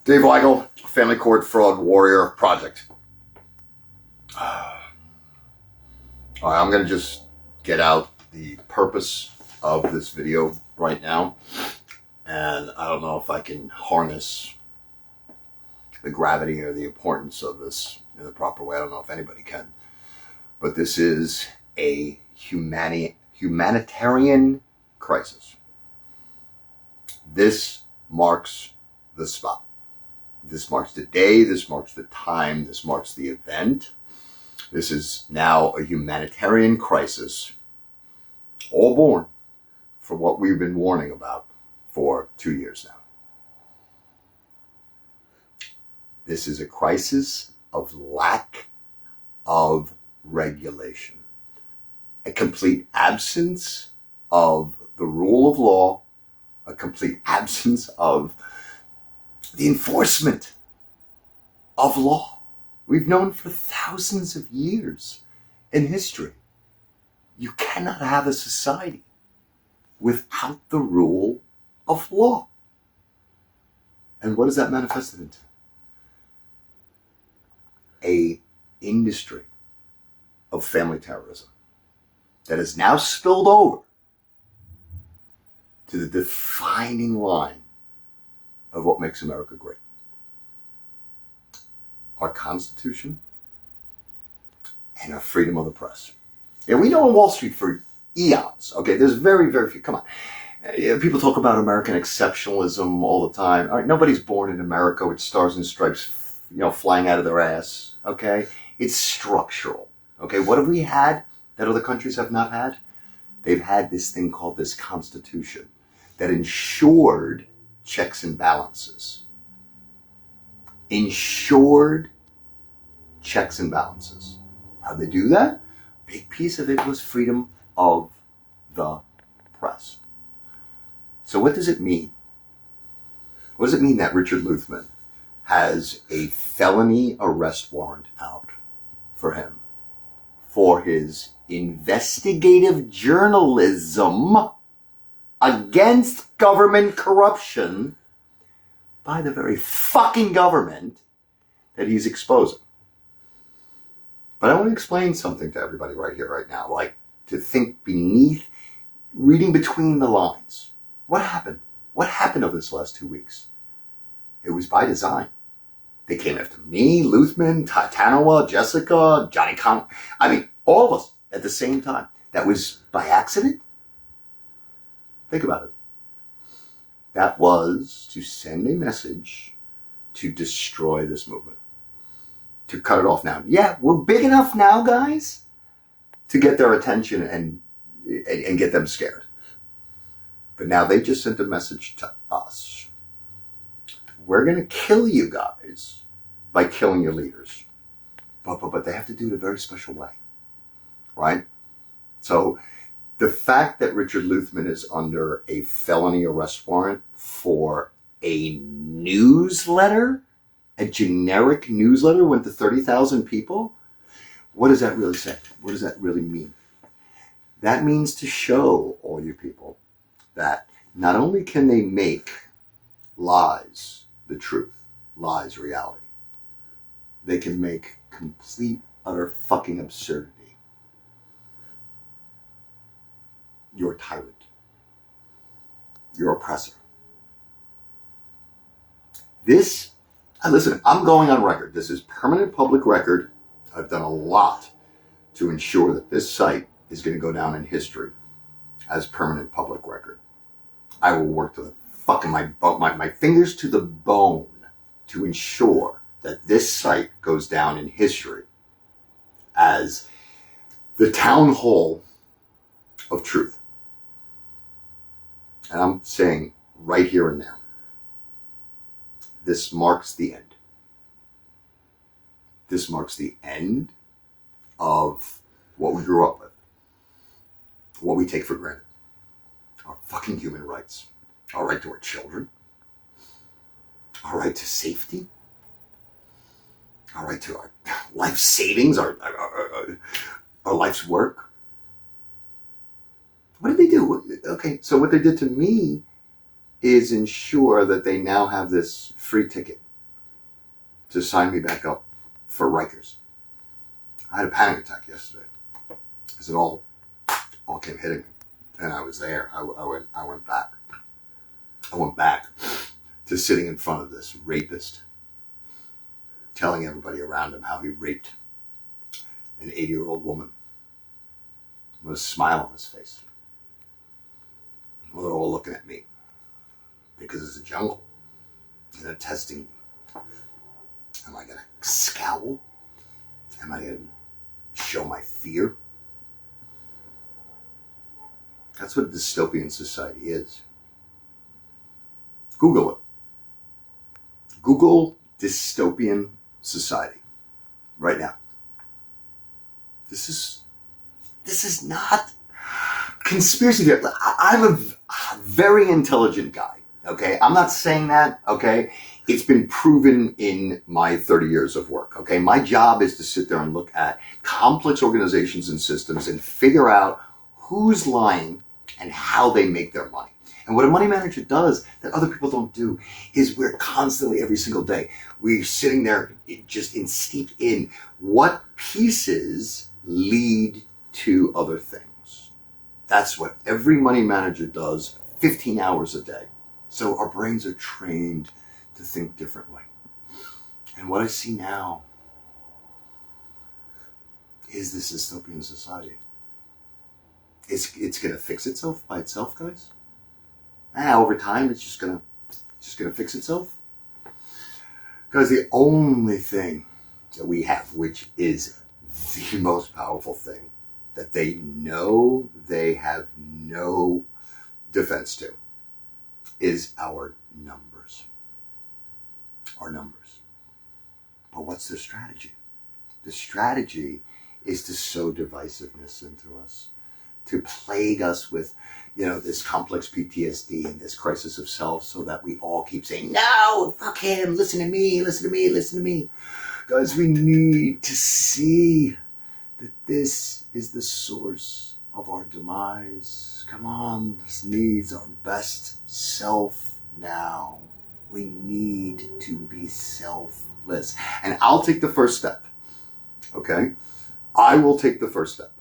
Dave Weigel, Family Court Fraud Warrior Project. All right, I'm going to just get out the purpose of this video right now. And I don't know if I can harness the gravity or the importance of this in the proper way. I don't know if anybody can. But this is a humanitarian crisis. This marks the spot. This marks the day, this marks the time, this marks the event. This is now a humanitarian crisis, all born from what we've been warning about for 2 years now. This is a crisis of lack of regulation, a complete absence of the rule of law, a complete absence of the enforcement of law. We've known for thousands of years in history, you cannot have a society without the rule of law. And what is that manifested into? A industry of family terrorism that has now spilled over to the defining line of what makes America great. Our Constitution and our freedom of the press. Yeah, we know on Wall Street for eons, okay, there's very, very few, come on. People talk about American exceptionalism all the time. All right, nobody's born in America with stars and stripes, flying out of their ass, okay? It's structural, okay? What have we had that other countries have not had? They've had this thing called this Constitution that ensured checks and balances. Ensured checks and balances. How'd they do that? Big piece of it was freedom of the press. So what does it mean? What does it mean that Richard Luthman has a felony arrest warrant out for him for his investigative journalism against government corruption by the very fucking government that he's exposing? But I want to explain something to everybody right here, right now, like to think beneath, reading between the lines. What happened? What happened over this last 2 weeks? It was by design. They came after me, Luthman, Tanoa, Jessica, Johnny Con. I mean, all of us at the same time. That was by accident? Think about it. That was to send a message to destroy this movement, to cut it off now. Yeah, we're big enough now, guys, to get their attention and get them scared. But now they just sent a message to us. We're going to kill you guys by killing your leaders. But they have to do it a very special way, right? So the fact that Richard Luthman is under a felony arrest warrant for a newsletter, a generic newsletter went to 30,000 people, what does that really say? What does that really mean? That means to show all you people that not only can they make lies the truth, lies reality, they can make complete, utter fucking absurdity your tyrant, your oppressor. This, listen, I'm going on record. This is permanent public record. I've done a lot to ensure that this site is going to go down in history as permanent public record. I will work to the fucking my fingers to the bone to ensure that this site goes down in history as the town hall of truth. And I'm saying right here and now, this marks the end. This marks the end of what we grew up with, what we take for granted. Our fucking human rights, our right to our children, our right to safety, our right to our life savings, our life's work. What did they do? Okay, so what they did to me is ensure that they now have this free ticket to sign me back up for Rikers. I had a panic attack yesterday as it all came hitting me, and I was there. I went back. I went back to sitting in front of this rapist, telling everybody around him how he raped an 80-year-old woman with a smile on his face. Well, they're all looking at me because it's a jungle, and they're testing me. Am I going to scowl? Am I going to show my fear? That's what a dystopian society is. Google it. Google dystopian society right now. This is not conspiracy theory. I'm a very intelligent guy, okay? I'm not saying that, okay? It's been proven in my 30 years of work, okay? My job is to sit there and look at complex organizations and systems and figure out who's lying and how they make their money. And what a money manager does that other people don't do is we're constantly, every single day, we're sitting there just steeped in what pieces lead to other things. That's what every money manager does 15 hours a day. So our brains are trained to think differently. And what I see now is this dystopian society. It's going to fix itself by itself, guys. Over time, it's just gonna fix itself. Because the only thing that we have, which is the most powerful thing, that they know they have no defense to, is our numbers. Our numbers. But what's their strategy? The strategy is to sow divisiveness into us, to plague us with, this complex PTSD and this crisis of self, so that we all keep saying, no, fuck him, listen to me, listen to me, listen to me. Guys, we need to see that this is the source of our demise. Come on, this needs our best self now. We need to be selfless. And I'll take the first step, okay? I will take the first step.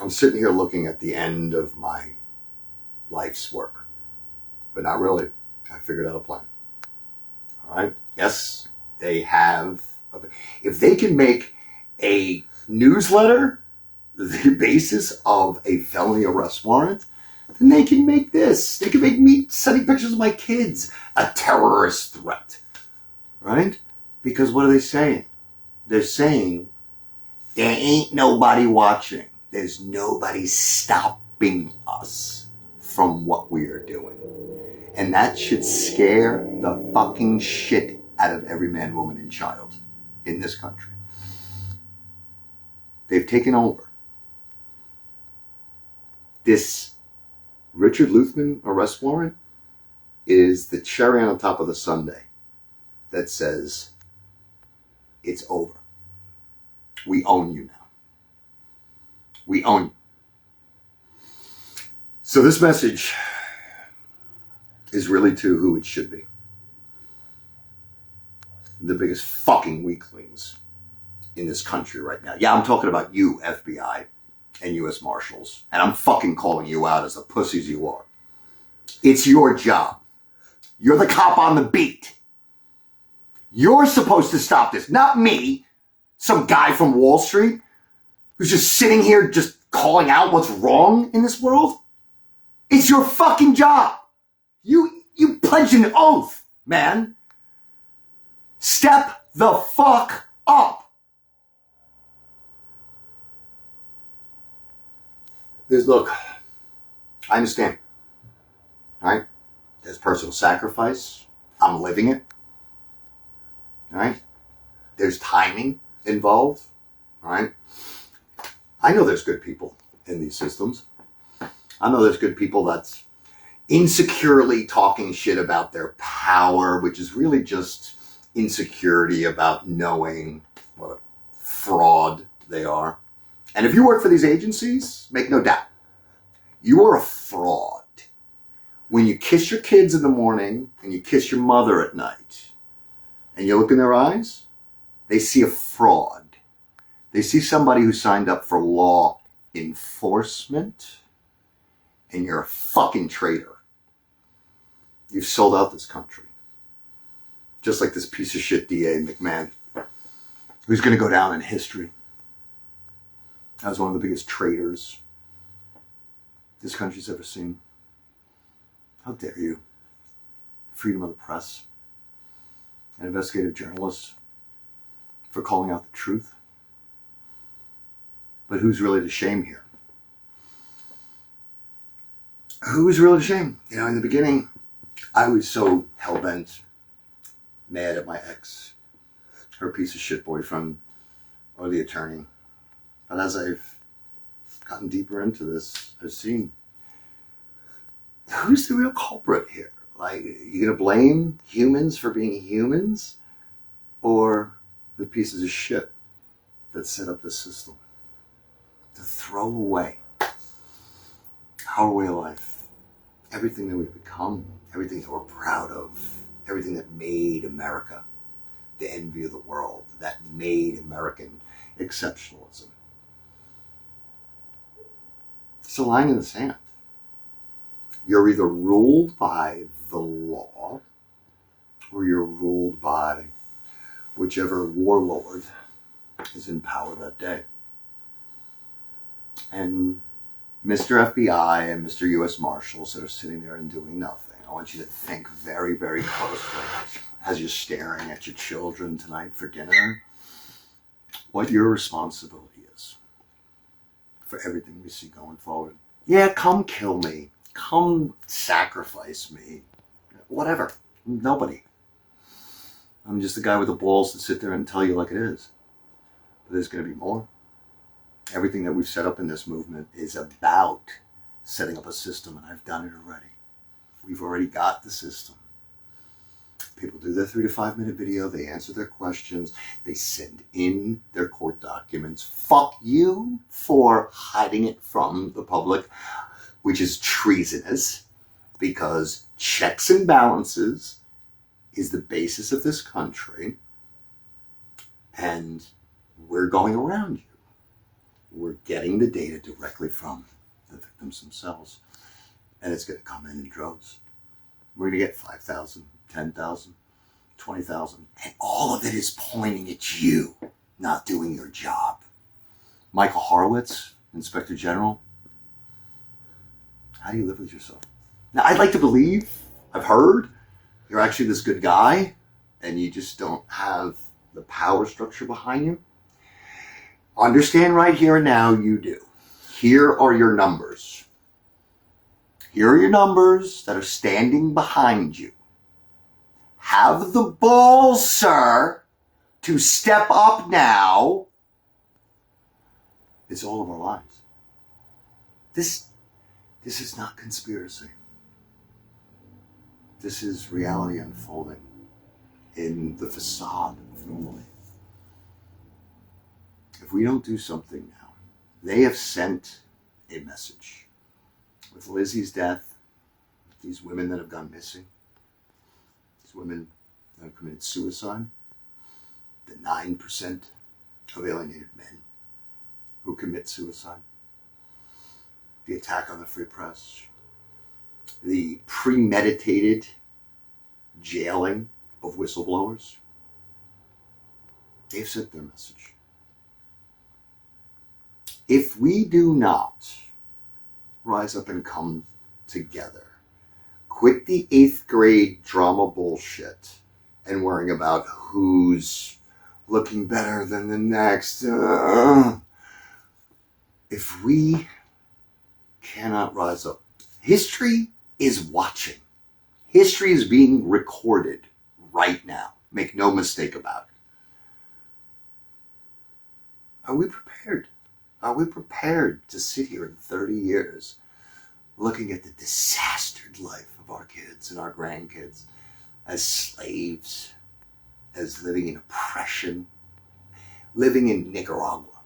I'm sitting here looking at the end of my life's work, but not really. I figured out a plan. All right. Yes, they have. If they can make a newsletter the basis of a felony arrest warrant, then they can make this. They can make me sending pictures of my kids a terrorist threat. Right? Because what are they saying? They're saying there ain't nobody watching. There's nobody stopping us from what we are doing. And that should scare the fucking shit out of every man, woman, and child in this country. They've taken over. This Richard Luthman arrest warrant is the cherry on the top of the sundae that says, it's over. We own you now. We own you. So this message is really to who it should be. The biggest fucking weaklings in this country right now. Yeah, I'm talking about you, FBI and U.S. Marshals. And I'm fucking calling you out as the pussies you are. It's your job. You're the cop on the beat. You're supposed to stop this, not me, some guy from Wall Street who's just sitting here just calling out what's wrong in this world. It's your fucking job. You pledged an oath, man. Step the fuck up. Look, I understand. All right? There's personal sacrifice. I'm living it. All right? There's timing involved. All right? I know there's good people in these systems. I know there's good people that's insecurely talking shit about their power, which is really just insecurity about knowing what a fraud they are. And if you work for these agencies, make no doubt, you are a fraud. When you kiss your kids in the morning and you kiss your mother at night, and you look in their eyes, they see a fraud. They see somebody who signed up for law enforcement, and you're a fucking traitor. You've sold out this country. Just like this piece of shit DA McMahon, who's going to go down in history as one of the biggest traitors this country's ever seen. How dare you? Freedom of the press, an investigative journalist, for calling out the truth. But who's really to shame here? Who's really to shame? You know, in the beginning, I was so hell-bent, mad at my ex, her piece of shit boyfriend, or the attorney. But as I've gotten deeper into this, I've seen who's the real culprit here. Like, you gonna blame humans for being humans, or the pieces of shit that set up this system to throw away our way of life, everything that we've become, everything that we're proud of, everything that made America the envy of the world, that made American exceptionalism. It's a line in the sand. You're either ruled by the law, or you're ruled by whichever warlord is in power that day. And Mr. FBI and Mr. U.S. Marshals that are sitting there and doing nothing, I want you to think very, very closely as you're staring at your children tonight for dinner, what your responsibility is for everything we see going forward. Yeah, come kill me. Come sacrifice me. Whatever. Nobody. I'm just the guy with the balls to sit there and tell you like it is. But there's going to be more. Everything that we've set up in this movement is about setting up a system, and I've done it already. We've already got the system. People do their 3 to 5 minute video, they answer their questions, they send in their court documents. Fuck you for hiding it from the public, which is treasonous, because checks and balances is the basis of this country, and we're going around you. We're getting the data directly from the victims themselves, and it's going to come in droves. We're going to get 5,000, 10,000, 20,000, and all of it is pointing at you not doing your job. Michael Horowitz, Inspector General, how do you live with yourself? Now, I'd like to believe, I've heard, you're actually this good guy, and you just don't have the power structure behind you. Understand right here and now, you do. Here are your numbers. Here are your numbers that are standing behind you. Have the balls, sir, to step up now. It's all of our lives. This is not conspiracy. This is reality unfolding in the facade of normality. If we don't do something now, they have sent a message. With Lizzie's death, these women that have gone missing, these women that have committed suicide, the 9% of alienated men who commit suicide, the attack on the free press, the premeditated jailing of whistleblowers, they've sent their message. If we do not rise up and come together, quit the 8th grade drama bullshit and worrying about who's looking better than the next, if we cannot rise up, history is watching. History is being recorded right now. Make no mistake about it. Are we prepared? Are we prepared to sit here in 30 years looking at the disastered life of our kids and our grandkids as slaves, as living in oppression, living in Nicaragua?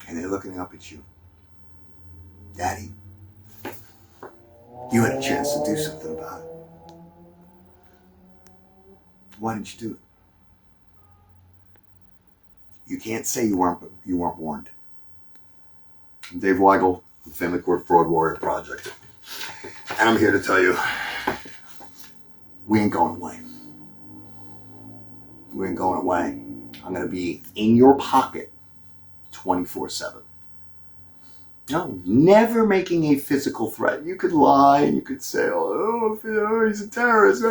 And they're looking up at you. Daddy, you had a chance to do something about it. Why didn't you do it? You can't say you weren't warned. I'm Dave Weigel, the Family Court Fraud Warrior Project. And I'm here to tell you, we ain't going away. We ain't going away. I'm going to be in your pocket 24/7. No, never making a physical threat. You could lie and you could say, oh, he's a terrorist.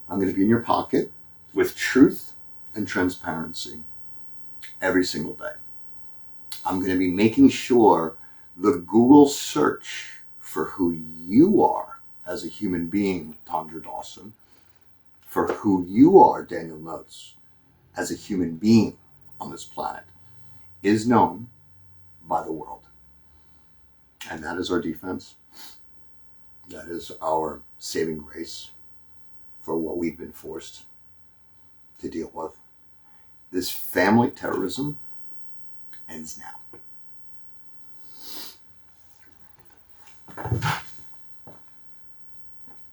I'm going to be in your pocket with truth and transparency every single day. I'm going to be making sure the Google search for who you are as a human being, Tondra Dawson, for who you are, Daniel Notes, as a human being on this planet, is known by the world. And that is our defense. That is our saving grace for what we've been forced to deal with. This family terrorism ends now.